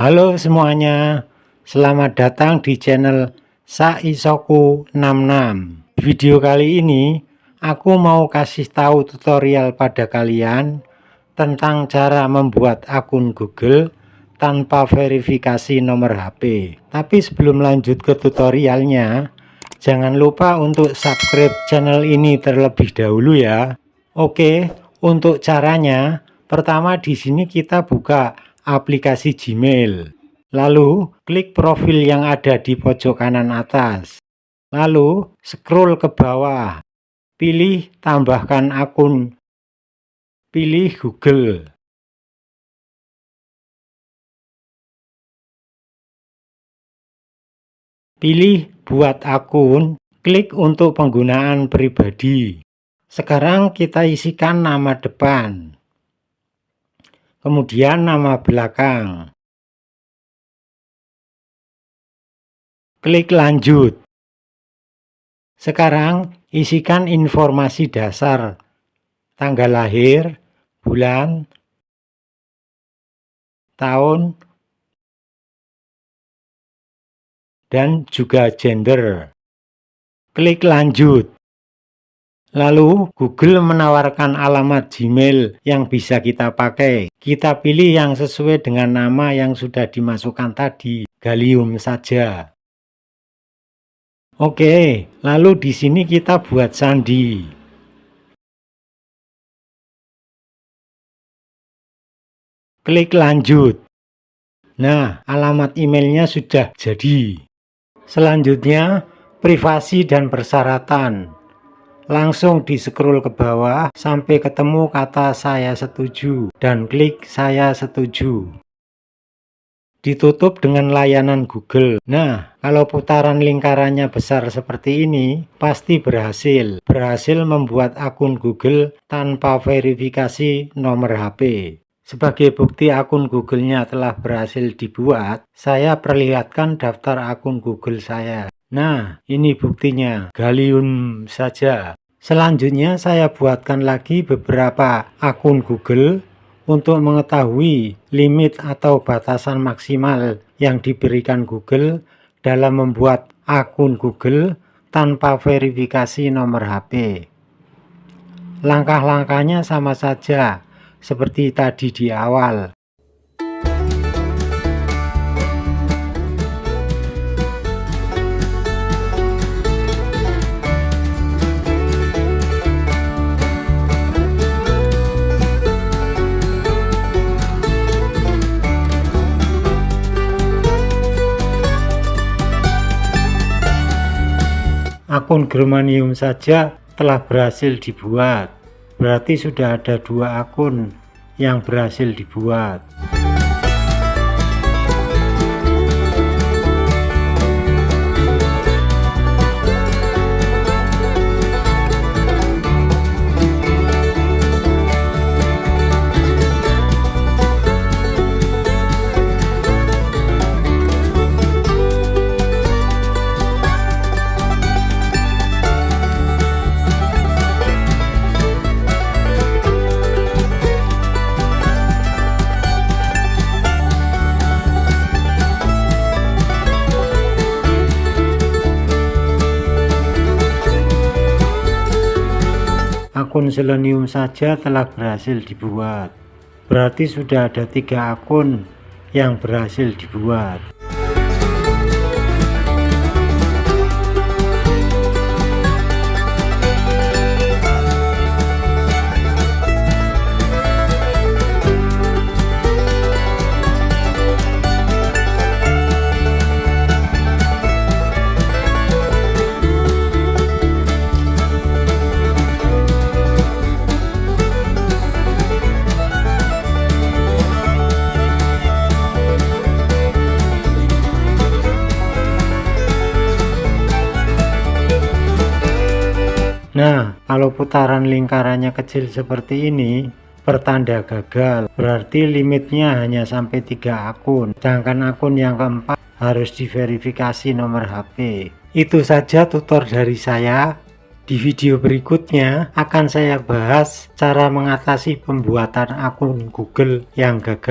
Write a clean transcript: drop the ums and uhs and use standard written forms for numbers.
Halo semuanya, selamat datang di channel Saisoku 66. Video kali ini aku mau kasih tahu tutorial pada kalian tentang cara membuat akun Google tanpa verifikasi nomor HP. Tapi sebelum lanjut ke tutorialnya, jangan lupa untuk subscribe channel ini terlebih dahulu ya. Oke, untuk caranya, pertama di sini kita buka aplikasi Gmail. Lalu klik profil yang ada di pojok kanan atas. Lalu scroll ke bawah. Pilih tambahkan akun. Pilih Google. Pilih buat akun. Klik untuk penggunaan pribadi. Sekarang kita isikan nama depan. Kemudian nama belakang. Klik lanjut. Sekarang isikan informasi dasar, tanggal lahir, bulan, tahun, dan juga gender. Klik lanjut. Lalu Google menawarkan alamat Gmail yang bisa kita pakai. Kita pilih yang sesuai dengan nama yang sudah dimasukkan tadi, Gallium saja. Oke, lalu di sini kita buat sandi. Klik lanjut. Nah, alamat emailnya sudah jadi. Selanjutnya, privasi dan persyaratan. Langsung di scroll ke bawah sampai ketemu kata saya setuju dan klik saya setuju. Ditutup dengan layanan Google. Nah, kalau putaran lingkarannya besar seperti ini, pasti berhasil. Berhasil membuat akun Google tanpa verifikasi nomor HP. Sebagai bukti akun Google-nya telah berhasil dibuat, saya perlihatkan daftar akun Google saya. Nah, ini buktinya, Gallium saja. Selanjutnya saya buatkan lagi beberapa akun Google untuk mengetahui limit atau batasan maksimal yang diberikan Google dalam membuat akun Google tanpa verifikasi nomor HP. Langkah-langkahnya sama saja seperti tadi di awal. Akun Germanium saja telah berhasil dibuat. Berarti sudah ada 2 akun yang berhasil dibuat. Akun Selenium saja telah berhasil dibuat. Berarti sudah ada 3 akun yang berhasil dibuat. Nah, kalau putaran lingkarannya kecil seperti ini, pertanda gagal. Berarti limitnya hanya sampai 3 akun. Sedangkan akun yang keempat harus diverifikasi nomor HP. Itu saja tutor dari saya. Di video berikutnya akan saya bahas cara mengatasi pembuatan akun Google yang gagal.